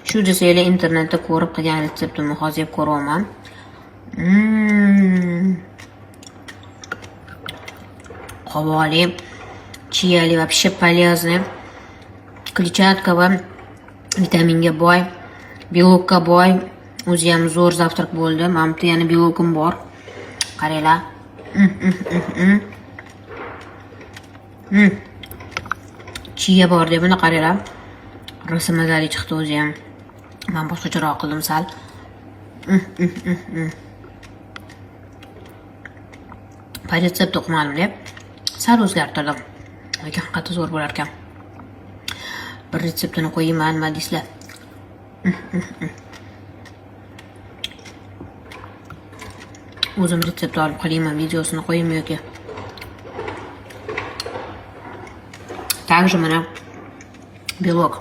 Shu desanglar internetda ko'rib qilgan retseptimni hozir ko'ryapman. Qovoqli, chiyali va вообще полезный. Kletchatka va vitaminga boy, belokka boy. O'zi ham zo'r zavtrak bo'ldi. Menimda yana belokim bor. Qaranglar. Chiya bor deb buni qaranglar. Rosa mazali chiqdi o'zi ham. Men boshqacharoq qildim sal. Pa retsept o'qimadim deb sal o'zgartirdim. Lekin qattiq zo'r bo'lar ekan. Bir retseptini qo'yayman, nima deysizlar? O'zim retsept olib qo'yayman, videosini qo'yaymi yoki? Также mana belok